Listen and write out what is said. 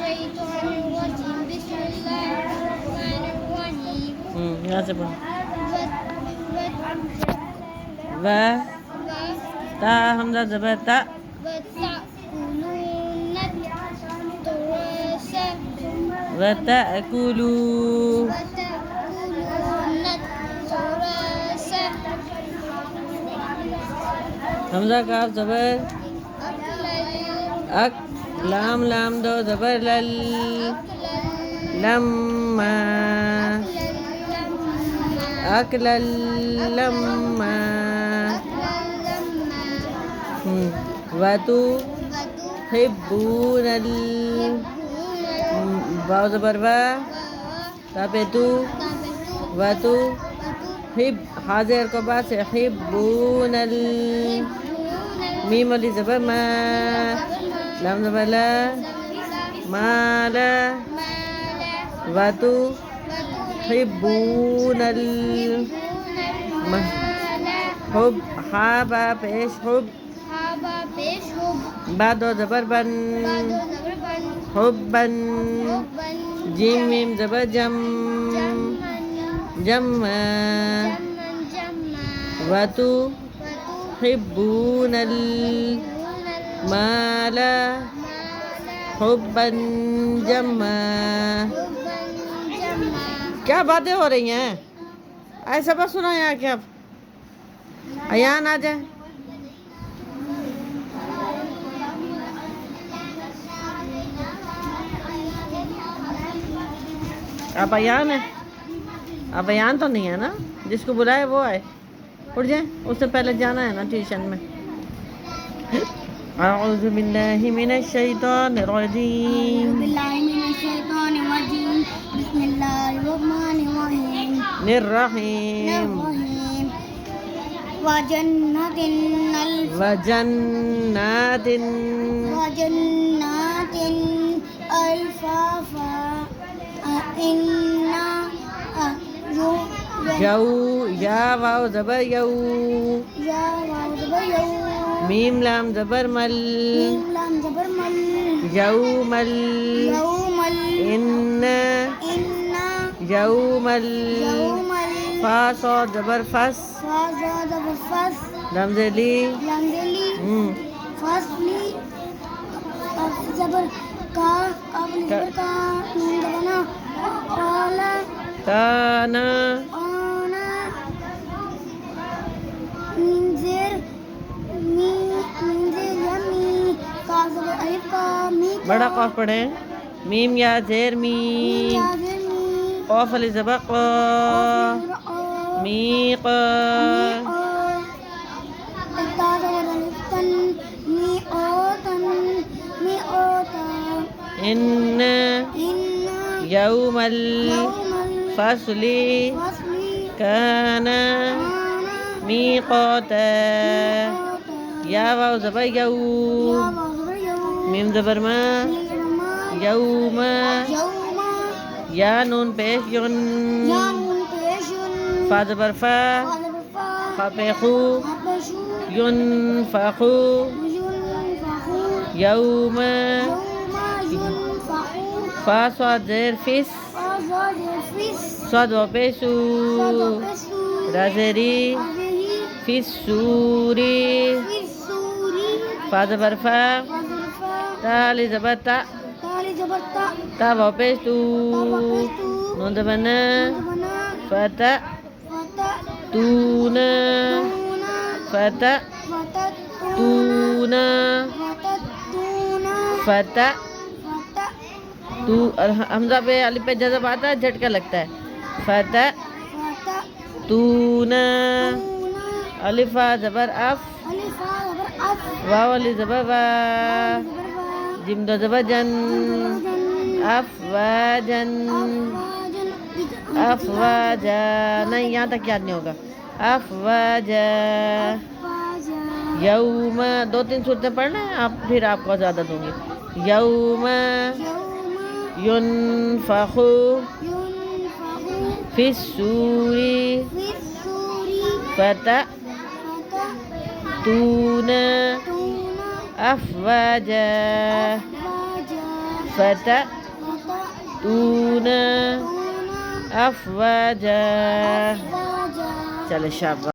الشيطان الرجيم بسم الله الرحمن الرحيم यहाँ से पढ़ो و व ता हमजा ज़बर ता وتأكلون التراث व तअकुलू وتأكلون التراث हमजा काफ ज़बर أكلا अक लाम लाम दो ज़बर लल लम्मा अकलल लम्मा वतु हिब्बूनल वाव ज़बर वा तापे तू वतु हिब हाज़िर को बाद से हिब्बूनल मीम अली ज़बर मा लाम ज़बर ला माला वतु हिब्बूनल हुब हा बा पेश हुब बाद दो ज़बर बन हुब्बन जीम मीम ज़बर जम जम्मा वतु हिब्बूनल माला हुब्बन जम्मा। क्या बातें हो रही हैं? ऐसा बस सुना यहाँ क्या अयान आ जाए। आप अयान है? आप अयान तो नहीं है ना? जिसको बुलाए वो आए। उठ जाए, उससे पहले जाना है ना ट्यूशन में। अऊज़ु बिल्लाहि मिनश शैतानिर रजीम बिस्मिल्लाहिर्रहमानिर्रहीम निर्रहीम वजन्नातिन अल्फाफा इन्ना यऊ या वाव ज़बर यऊ मीम लाम ज़बर मल यऊमल इन्ना यऊमल फा सॉद ज़बर फस लमज़ली फसली ज़बर का नून दबाना काला काना आना मिंज़र मी मिंज़र यमी का ज़बर अलिफ का मी बड़ा कॉफ पढ़े मीम या ज़ेर मी कॉफ अली ज़बर क़ा मी क़ा इन्न यौमल फसली काना मीक़ाता या वाव ज़बर यऊ मीम ज़बर मा यौमा या नून पेश युन फा ज़बर फा फा पे खू युनफ़ख़ु यौमा फा स्वाद ज़ेर फिस स्वाद व पेशू राज़ेरी फिस्सूरी फा ज़बर फा ताली ज़बर ता ता व पेशू नून ज़बर न फता तूना फता तूना फता तू हमजा पे अलिफ पे जज़ब आता है, झटका लगता है। फता तूना अलिफा ज़बर अफ वाव अली ज़बर वा जिम दो ज़बर जन अफवाजन अफवाजा नहीं, यहाँ तक याद नहीं होगा। अफवाजा यौमा दो तीन सूरतें पढ़ना है आप, फिर आपको ज़्यादा दूंगी। यौमा युनफ़ख़ु फिस्सूरी फ़तअतूना अफ़वाजा फ़तअतूना तूना तूना अफवाजा अफवाजा चलो शाबाश।